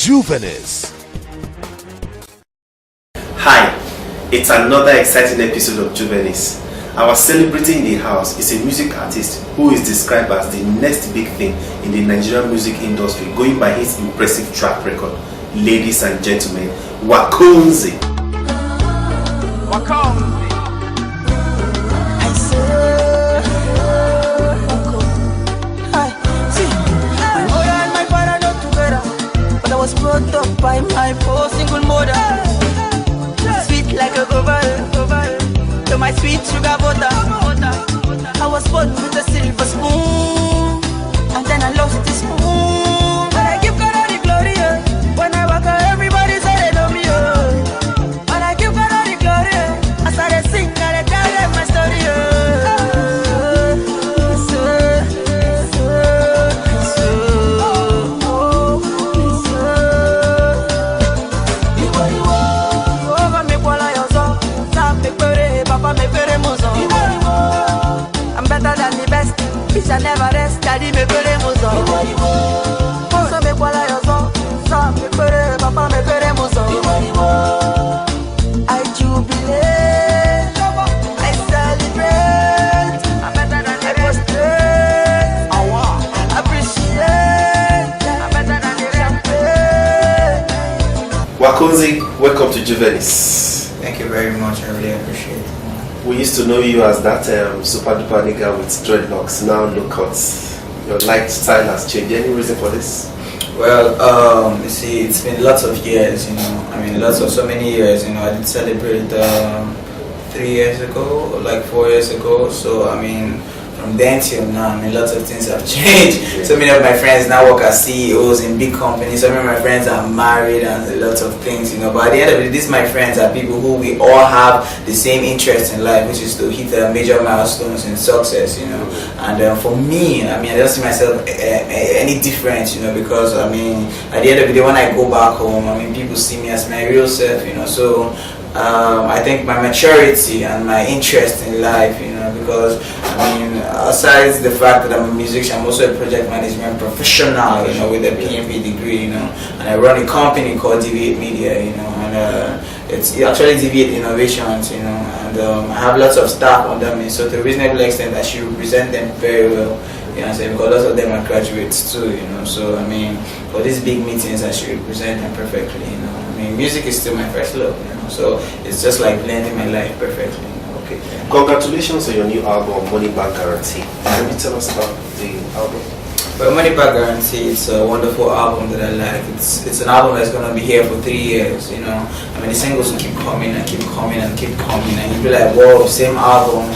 Juvenis. Hi, it's another exciting episode of Juvenis. Our celebrity in the house is a music artist who is described as the next big thing in the Nigerian music industry, going by his impressive track record. Ladies and gentlemen, Waconzy. Waconzy. I was brought up by my poor single mother. Sweet like a govel, to my sweet sugar butter. I was born with a silver spoon, and then I lost the spoon. But I give God all the glory. When I walk out, everybody say they know me. But I give God all the glory. I started singing and I tell them my story. I'm better than the best. Bitch, I never rest. Daddy me pere mozo. So me kwala yozo. So me pere, papa me pere mozo. I jubilate. I celebrate. I'm better than the rest. Appreciate. I'm better than the champagne. Waconzy, welcome to Juvenis. Thank you very much. I really appreciate it. We used to know you as that super duper nigga with dreadlocks, now low cuts. Your lifestyle has changed. Any reason for this? Well, you see, it's been lots of years, I mean, so many years, I did celebrate 3 years ago, or like 4 years ago. So, I mean, from then till now, lots of things have changed. So many of my friends now work as CEOs in big companies. So many of my friends are married and lots of things, But at the end of it, these my friends are people who we all have the same interest in life, which is to hit major milestones in success, And for me, I don't see myself any different, because at the end of the day, when I go back home, people see me as my real self, So I think my maturity and my interest in life, because aside the fact that I'm a musician, I'm also a project management professional, with a PMP degree, and I run a company called Deviate Media, and it's actually Deviate Innovations, and I have lots of staff under me, so to a reasonable extent I should represent them very well, because lots of them are graduates too, so for these big meetings I should represent them perfectly, music is still my first love, so it's just like blending my life perfectly. Okay. Congratulations on your new album, Money Back Guarantee. Can you tell us about the album? Well, Money Back Guarantee, it's a wonderful album that I like. It's an album that's going to be here for 3 years, the singles will keep coming and keep coming and keep coming, and you'll be like, whoa, same album.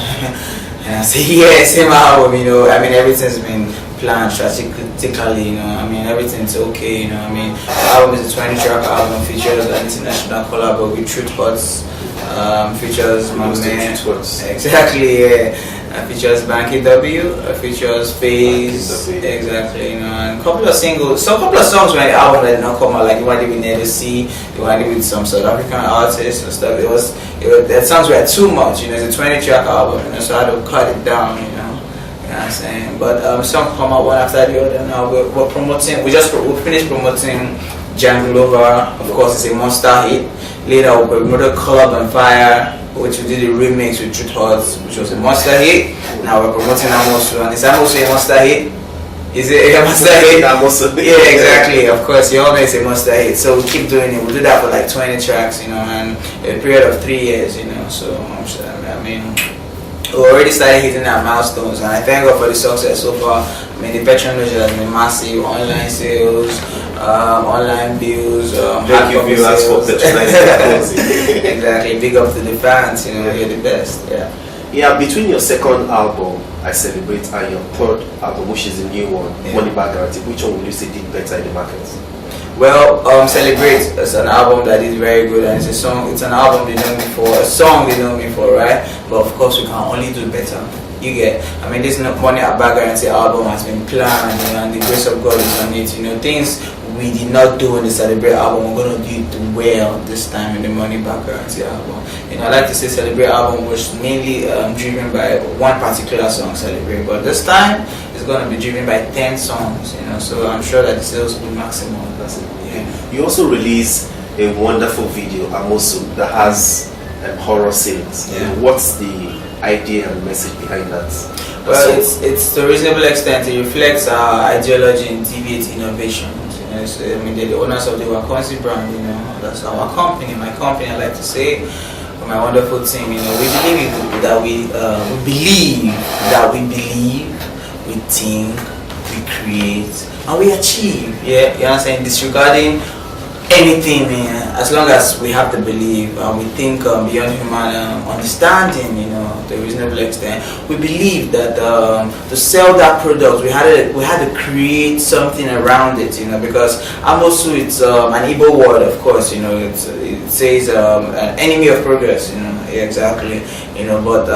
And I say, yeah, same album, everything's been planned strategically, everything's okay, The album is a 20-track album, features an international collab with Truth Hurts, features my man, exactly, yeah. Features Banky W, features Phase, exactly, and a couple of singles, so a couple of songs when the album did not come out, like you want to be Never See, you want to be with some South African artists and stuff. That songs were too much, It's a 20-track album, so I had to cut it down, You know what I'm saying? But some come out one after the other. Now we're promoting. We finished promoting Jungle Over. Of course, it's a monster hit. Later we promoted Club on Fire, which we did a remix with Truth Hurts, which was a monster hit. Now we're promoting Amosu, and is Amosu a monster hit? Is it a monster hit? Yeah, exactly. Of course, you all know it's a monster hit. So we keep doing it. We do that for like 20 tracks, and a period of 3 years, So we already started hitting our milestones, and I thank God for the success so far. The patronage has been massive. Online sales, online views, thank you viewers for patronizing. Exactly. Big up to the fans. You're the best. Yeah. Between your second album, I Celebrate, and your third album, which is a new one, Money Back Guarantee, which one would you say did better in the market? Well, Celebrate is an album that did very good, and it's an album they know me for, a song they know me for, right? But of course we can only do better. You get, this Money Back Guarantee album has been planned, and the grace of God is on it. Things we did not do in the Celebrate album, we're going to do it well this time in the Money Back Guarantee album. I like to say Celebrate album was mainly driven by one particular song, Celebrate, but this time it's going to be driven by 10 songs, so I'm sure that the sales will be maximum. That's it. Yeah. You also released a wonderful video, Amosu, that has horror scenes. Yeah. What's the idea and message behind that? Well, it's to a reasonable extent. It reflects our ideology in deviate innovation. You know, so, I mean, they're the owners of the Waconzy brand. You know, that's our company. My company, I like to say, with my wonderful team. You know, we believe that we think, we create, and we achieve. Yeah, you know what I'm saying? Disregarding anything, man, as long as we have the belief and we think beyond human understanding, you know, to a reasonable extent, we believe that to sell that product, we had to create something around it, you know, because Amosu, it's an Igbo word, of course, you know, it says an enemy of progress, you know, exactly, you know, but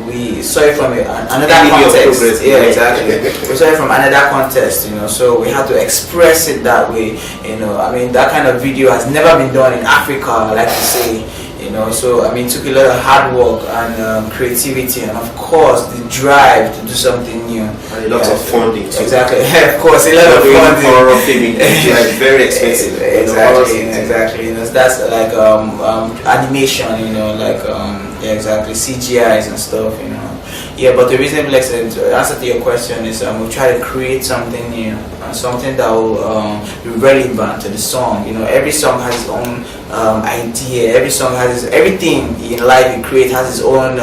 we saw it from another context. Yeah, exactly. We saw it from another context, you know, so we had to express it that way, you know. I mean, that kind of video has never been done in Africa, I like to say, you know. So I mean, it took a lot of hard work and creativity, and of course the drive to do something new. And a lot of funding too. Exactly. Of course, a lot of funding. Horror filming is very expensive. Exactly. You know, that's like animation, you know, like yeah, exactly, CGIs and stuff, you know. Yeah, but the reason, like, to answer to your question is we try to create something new, something that will be relevant to the song. You know, every song has its own idea. Every song has everything in life it creates has its own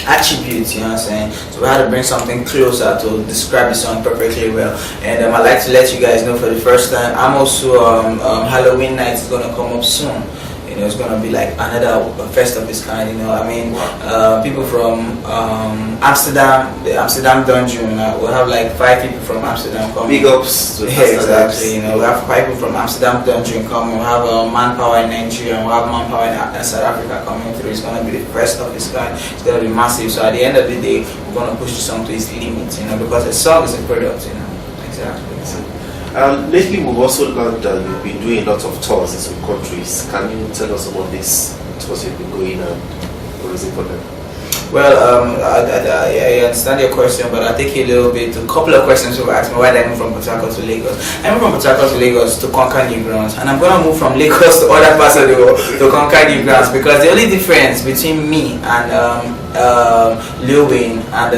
attributes. You know what I'm saying? So we had to bring something closer to describe the song perfectly well. And I'd like to let you guys know for the first time, I'm also Halloween night is gonna come up soon. You know, it's gonna be like another fest of its kind. You know, I mean, people from Amsterdam, the Amsterdam Dungeon. We'll have like 5 people from Amsterdam coming. Big ups to exactly. You know, we have 5 people from Amsterdam Dungeon coming. We have manpower in Nigeria. We have manpower in South Africa coming through. It's gonna be the first of its kind. It's gonna be massive. So at the end of the day, we're gonna push the song to its limits. You know, because the song is a product. You know, exactly. Lately, we've also learned that you've been doing a lot of tours in some countries. Can you tell us about this tours you've been going and what is it for them? Well, I understand your question, but I'll take you a little bit to a couple of questions you asked me. Why did I move from Port Harcourt to Lagos? I moved from Port Harcourt to Lagos to conquer new grounds, and I'm going to move from Lagos to other parts of the world to conquer new grounds, because the only difference between me and Lil Wayne and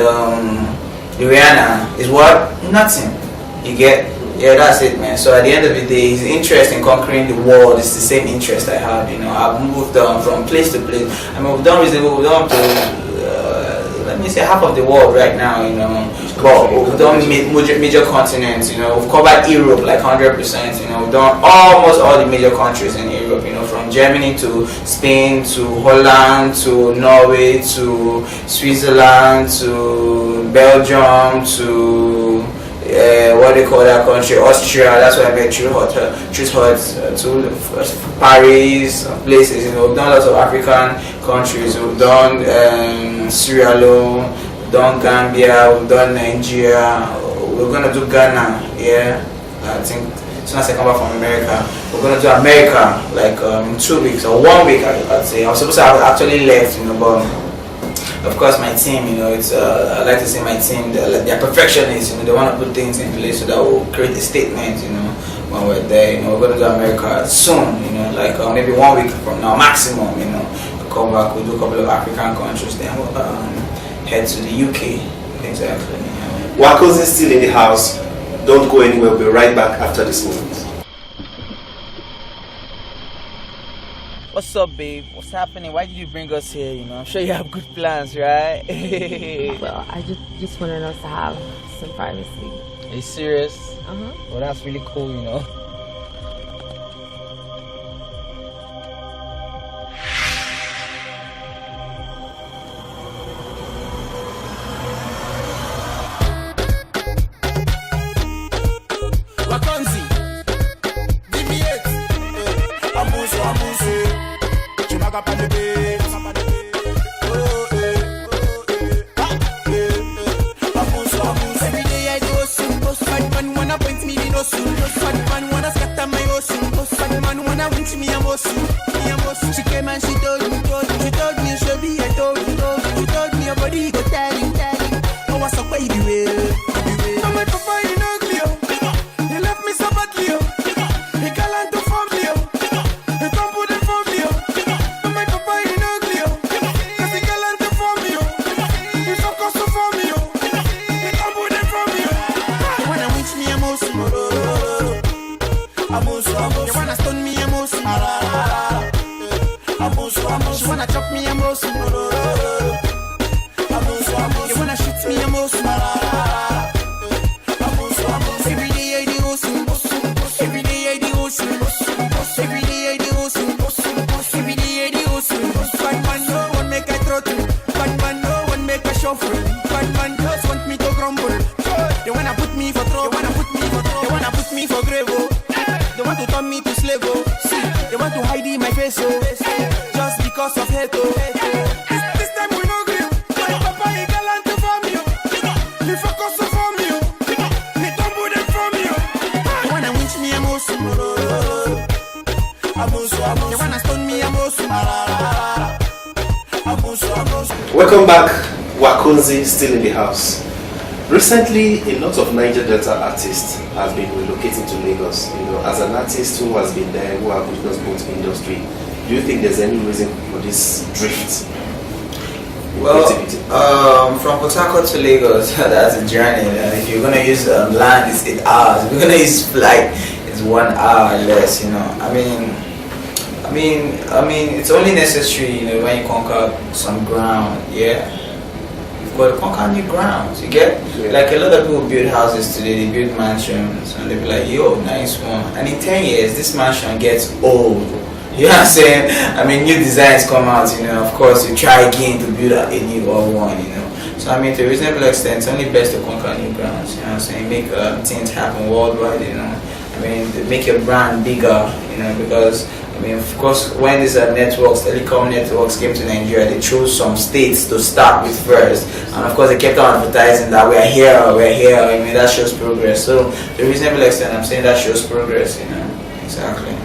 Rihanna is what? Nothing. You get? Yeah, that's it, man. So at the end of the day, his interest in conquering the world is the same interest I have. You know, I've moved from place to place. I mean, we've done to let me say half of the world right now. You know, but we've done major continents. You know, we've covered Europe like 100%. You know, we've done almost all the major countries in Europe. You know, from Germany to Spain to Holland to Norway to Switzerland to Belgium to what they call that country, Austria. That's where I met Truth Hut to Paris, places. You know, we've done lots of African countries. We've done Sierra Leone, we've done Gambia, we've done Nigeria. We're gonna do Ghana. Yeah, I think as soon as I come back from America, we're gonna do America like in 2 weeks or 1 week. I'd say I was supposed to have actually left. You know, but of course, my team, you know, it's I like to say my team, they're perfectionists. You know, they want to put things in place so that will create a statement. You know, when we're there, you know, we're going to do America soon. You know, like maybe 1 week from now, maximum. You know, we'll come back, we'll do a couple of African countries, then we'll head to the UK. Exactly. Waconzy is still in the house. Don't go anywhere. We'll be right back after this moment. What's up, babe? What's happening? Why did you bring us here? You know, I'm sure you have good plans, right? Well, I just wanted us to have some privacy. Are you serious? Uh-huh. Well, that's really cool, you know. Waconzy, deviate, amuso, chumaga pa de beat. Amuso. Every day I do some post bad man wanna point me in osu. Bad man wanna scatter my osu. Bad man wanna winch me amosu. She came and she told me, she'll be I told you. She told me your body go telling. Oh, what's up, baby? I'm like, papa, you know, Cleo. You left me so badly, oh. You You wanna stone me, Amos. She wanna chop me, Amos. You wanna shoot me, Amos. Every day I do hustle. Every day I do hustle. Every day I do hustle. Every day I do hustle. Bad man no one make a throttle. Bad man no one make a shuffle. Bad man just want me to grumble. They wanna put me for trouble. They wanna put me for grave. They want to turn me to slave. See, they want to hide in my face. Just because of hate. This time we no grip. My papa he gallant for me. He focus for me. He tumble them from me. They wanna winch me, Amos. They wanna stone me, Amos. Welcome back, Waconzy still in the house. Recently, a lot of Niger Delta artists have been relocating to Lagos. You know, as an artist who has been there, who have witnessed both industry, do you think there's any reason for this drift? Well, from Port Harcourt to Lagos, that's a journey. If you're gonna use land, it's 8 hours. If you're gonna use flight, it's 1 hour less. You know, I mean, it's only necessary, you know, when you conquer some ground. Yeah, you've got to conquer new grounds. You get, like a lot of people build houses today. They build mansions, and they be like, "Yo, nice one." And in 10 years, this mansion gets old. You know what I'm saying? I mean, new designs come out, you know, of course, you try again to build a new one, you know. So, I mean, to a reasonable extent, it's only best to conquer new grounds, you know what I'm saying? Make things happen worldwide, you know. I mean, to make your brand bigger, you know, because, I mean, of course, when these telecom networks came to Nigeria, they chose some states to start with first. And, of course, they kept on advertising that we're here. I mean, that shows progress. So, to a reasonable extent, I'm saying that shows progress, you know. Exactly.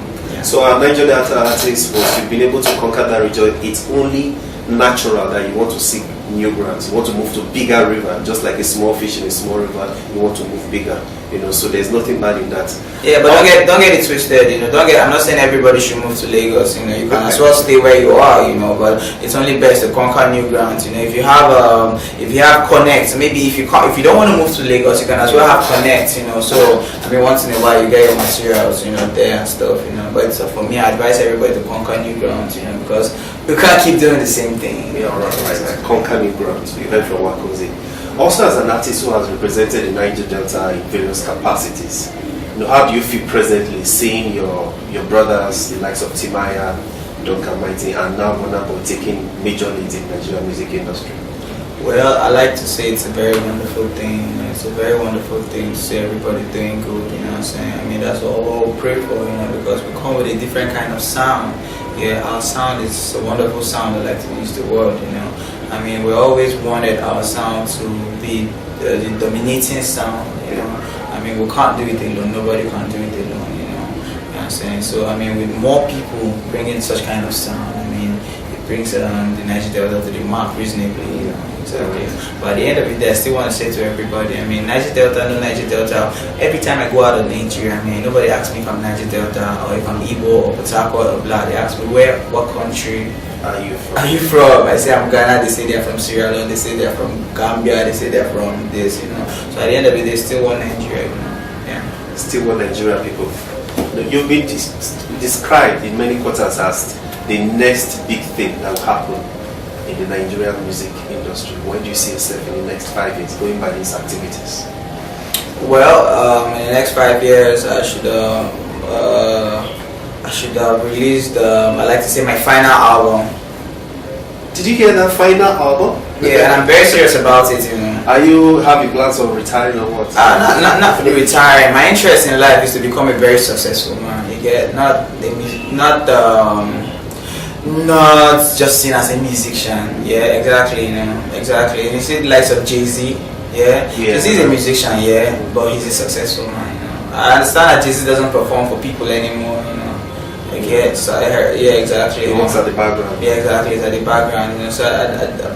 So our Niger Delta artists, once you've been able to conquer that region, it's only natural that you want to seek new grounds. You want to move to bigger river, just like a small fish in a small river. You want to move bigger, you know. So there's nothing bad in that. Yeah, but don't get it twisted, you know. I'm not saying everybody should move to Lagos, you know. You can as well stay where you are, you know. But it's only best to conquer new grounds, you know. If you have connects, maybe if you don't want to move to Lagos, you can as well have connects, you know. So I mean, once in a while you get your materials, you know, there and stuff, you know. But for me, I advise everybody to conquer new grounds, you know, because we can't keep doing the same thing. Yeah, right. Conquer new grounds. You heard from Waconzy. Also, as an artist who has represented the Niger Delta in various capacities, you know, how do you feel presently seeing your brothers, the likes of Timaya, Duncan Mighty, and now Bonaboy taking major leads in the Nigerian music industry? Well, I like to say it's a very wonderful thing. You know, it's a very wonderful thing to see everybody doing good, you know what I'm saying? I mean, that's what we'll pray for, you know, because we come with a different kind of sound. Yeah, our sound is a wonderful sound. I like to use the word, you know. I mean, we always wanted our sound to be the dominating sound, you know. I mean, we can't do it alone. Nobody can do it alone, you know. You know what I'm saying? So, I mean, with more people bringing such kind of sound, I mean, it brings the Niger Delta to the mark reasonably, you know. Exactly. But at the end of the day, I still want to say to everybody, I mean, Niger Delta, no Niger Delta. Every time I go out of Nigeria, I mean, nobody asks me if I'm Niger Delta or if I'm Igbo or Port Harcourt or blah. They ask me what country are you from? I say I'm Ghana. They say they're from Sierra Leone. They say they're from Gambia. They say they're from this, you know. So at the end of the day, still one Nigeria, you know. Yeah. Still one Nigeria people. You've been described in many quarters as the next big thing that will happen in the Nigerian music industry. Where do you see yourself in the next 5 years going by these activities? Well, in the next 5 years, I should have released, I like to say, my final album. Did you hear that final album? Yeah, and I'm very serious about it, you know. Are you having plans of retiring or what? Not for the retiring. My interest in life is to become a very successful man. You get not just seen as a musician. Yeah, exactly. You know, exactly. And you see the likes of Jay-Z. Yeah, Jay-Z is a musician. Yeah, but he's a successful man. You know, I understand that Jay-Z doesn't perform for people anymore. You know, so I heard. Yeah, exactly. He works at the background. Yeah, exactly. It's at the background. You know, so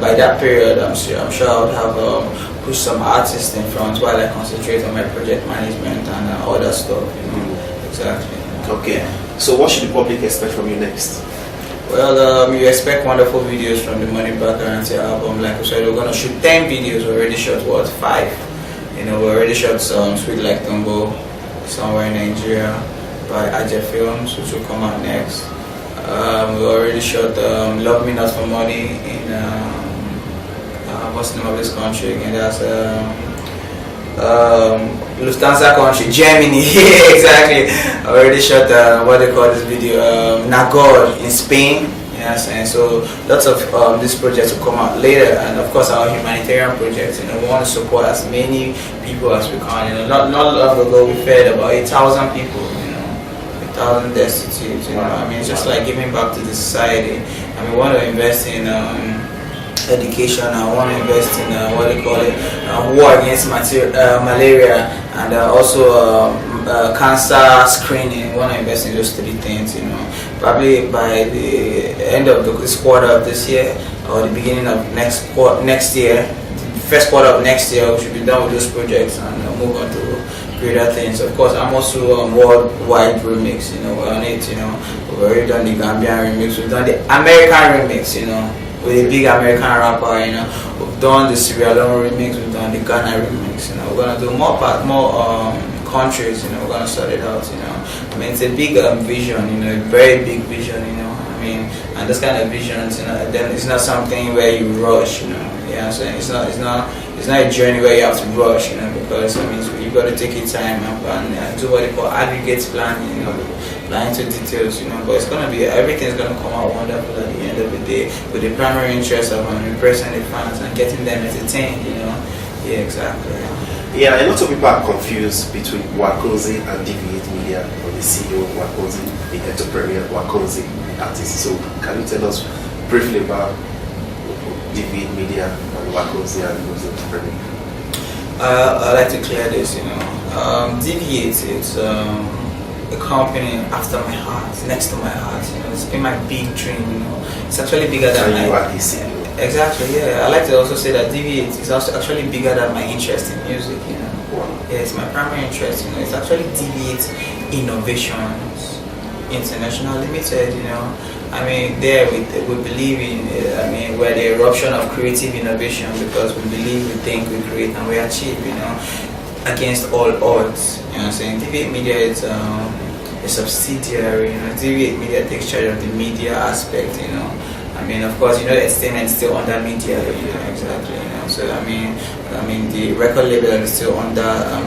by that period, I'm sure I would have pushed some artists in front while I concentrate on my project management and other stuff. You know, exactly. Okay. So what should the public expect from you next? Well, you expect wonderful videos from the Money Back Guarantee album. Like I said, we're gonna shoot 10 videos. We already shot 5. You know, we already shot some Sweet Like Tumbo somewhere in Nigeria. by Aja Films, which will come out next. We already shot Love Me Not For Money in what's the name of this country again? That's Lufthansa country, Germany. Yeah, exactly. I already shot what they call this video, Nagor in Spain. Yes, and so lots of these projects will come out later, and of course our humanitarian projects. You know, we want to support as many people as we can. You know, not long ago we fed about 8,000 people. You know, 8,000 destitutes. You know, I mean, it's just like giving back to the society. And we want to invest in education. I want to invest in what they call it, war against malaria, and also cancer screening. I want to invest in those 3 things. You know, probably by the end of this quarter of this year or the beginning of next year, first quarter of next year, we should be done with those projects and move on to greater things. Of course, I'm also on worldwide remix. You know, we're on it. You know, we've already done the Gambian remix. We've done the American remix. You know, with a big American rapper. You know, we've done the Sierra Leone remix. We've done the Ghana remix. You know, we're gonna do more countries. You know, we're gonna sort it out. You know, I mean, it's a big vision. You know, a very big vision. You know, I mean, and this kind of visions. You know, then it's not something where you rush. You know, yeah, I'm saying it's not a journey where you have to rush. You know, because I mean, you've got to take your time and do what they call aggregate planning. You know, plan into details. You know, but it's gonna be everything's gonna come out wonderful at the end of the day, with the primary interest of impressing the fans and getting them entertained. You know, yeah, exactly. Yeah, a lot of people are confused between Waconzy and DV8 Media, or the CEO of Waconzy, the entrepreneur, Waconzy, the artist. So can you tell us briefly about DV8 Media and Waconzy and the entrepreneur? I'd like to clear this, you know. DV8 is a company after my heart, next to my heart, you know. It's been my big dream, you know. It's actually bigger than you are the CEO. Exactly, yeah. I like to also say that DV8 is also actually bigger than my interest in music, you know. Wow. Yeah, it's my primary interest, you know. It's actually DV8 Innovations International Limited, you know. I mean, there we believe in, we're the eruption of creative innovation, because we believe, we think, we create, and we achieve, you know, against all odds. You know what I'm saying? DV8 Media is a subsidiary, you know. DV8 Media takes charge of the media aspect, you know. I mean, of course, you know, entertainment is still under media, you know, exactly, you know. So I mean, the record label is still under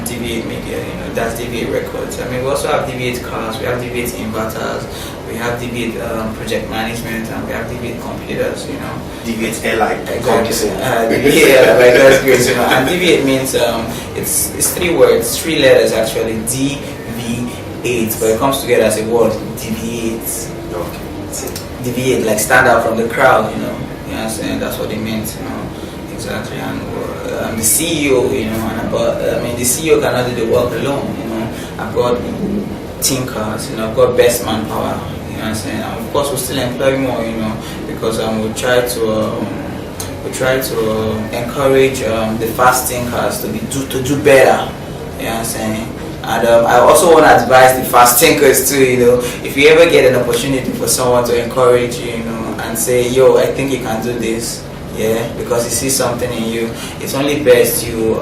DV8 Media, you know. That's DV8 Records. I mean, we also have DV8 Cars, we have DV8 Inverters, we have DV8 Project Management, and we have DV8 Computers, you know. DV8 Airline. Exactly. Yeah, like that's great, you know. And DV8 means it's 3 words, 3 letters actually. DV8, but it comes together as a word. DV8. Okay. Deviate, like stand out from the crowd, you know. You know what I'm saying? That's what it means, you know. Exactly. And I'm the CEO, you know. The CEO cannot do the work alone, you know. I've got thinkers, you know. I've got best manpower, you know what I'm saying. And of course, we'll still employ more, you know, because we try to encourage the fast thinkers to do better, you know what I'm saying. And I also want to advise the fast thinkers too, you know, if you ever get an opportunity for someone to encourage you, you know, and say, yo, I think you can do this, yeah, because he sees something in you, it's only best you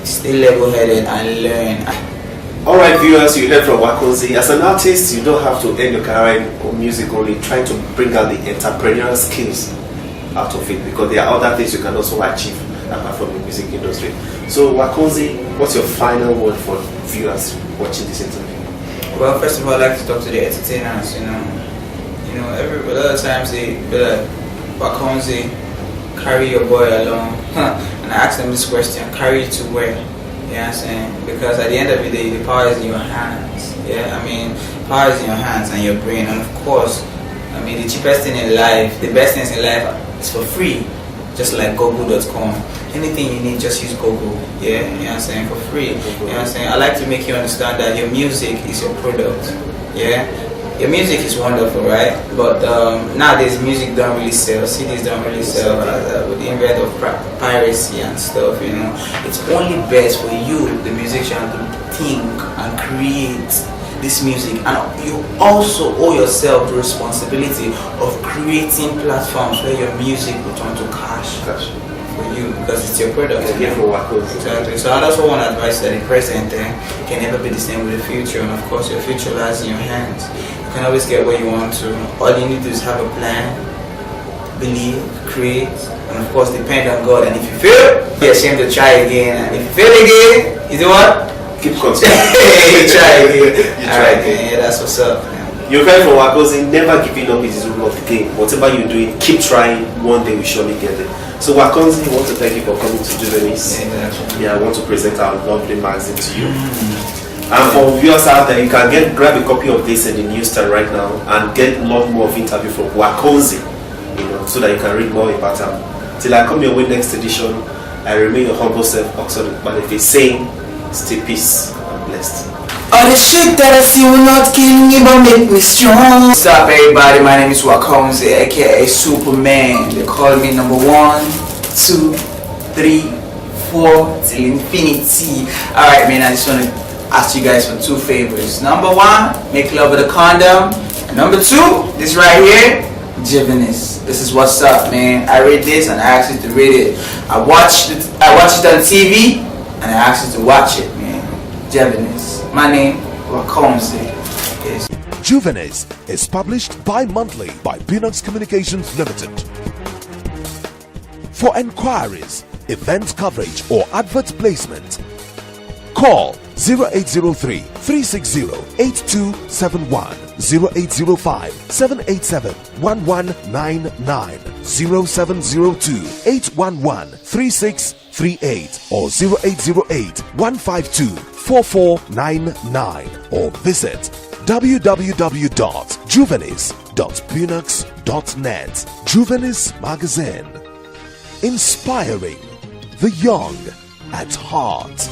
stay level-headed and learn. Alright viewers, you heard from Waconzy. As an artist, you don't have to end your career in music only, trying to bring out the entrepreneurial skills out of it, because there are other things you can also achieve apart from the music industry. So Waconzy, what's your final word for viewers watching this interview? Well, first of all, I'd like to talk to the entertainers, you know. You know, a lot of times they be like, Waconzy, carry your boy along. And I ask them this question, carry it to where? You know what I'm saying? Because at the end of the day, the power is in your hands. Yeah, I mean, power is in your hands and your brain. And of course, I mean, the cheapest thing in life, the best things in life is for free. Just like Google.com. Anything you need, just use Google. Yeah, you know what I'm saying, for free. You know what I'm saying? I like to make you understand that your music is your product. Yeah, your music is wonderful, right? But nowadays music don't really sell. CDs don't really sell with the invent of piracy and stuff. You know, it's only best for you, the musician, to think and create this music, and you also owe yourself the responsibility of creating platforms where your music will turn to cash for you. you because it's your product. They're here for Waconzy. Exactly. So I also want to advise that the present can never be the same with the future, and of course your future lies in your hands. You can always get what you want to. All you need to do is have a plan, believe, create, and of course depend on God. And if you fail, be ashamed to try again. And if you fail again, you do what? Keep continuing. You try again. You try Alright, again. yeah, that's what's up, man. You're crying for Waconzy, never giving up is the rule of the game. Whatever you're doing, keep trying. One day we surely get there. So Waconzy, I want to thank you for coming to Juvenis. Yeah, I want to present our lovely magazine to you. And for viewers out there, you can grab a copy of this in the newsstand right now and get a lot more of interview from Waconzy, so that you can read more about him. Till I come your way next edition, I remain your humble self, Oxford Manifest, saying, stay peace and blessed. All the shit that I see will not kill me but make me strong. What's up everybody, my name is Waconzy, aka Superman. They call me number 1, 2, 3, 4 till infinity. Alright man, I just want to ask you guys for 2 favors. Number 1, make love with a condom. And number 2, this right here, Juvenis. This is what's up, man. I read this and I asked you to read it. I watched it on TV and I asked you to watch it, man. Juvenis. My name, Waconzy. Juvenis is published bi-monthly by Peanuts Communications Limited. For enquiries, event coverage or advert placement, call 0803 360 8271, 0805 787 1199, 0702 811 3638 or 0808 152 4499 or visit www.juvenis.punux.net. Juvenis Magazine, inspiring the young at heart.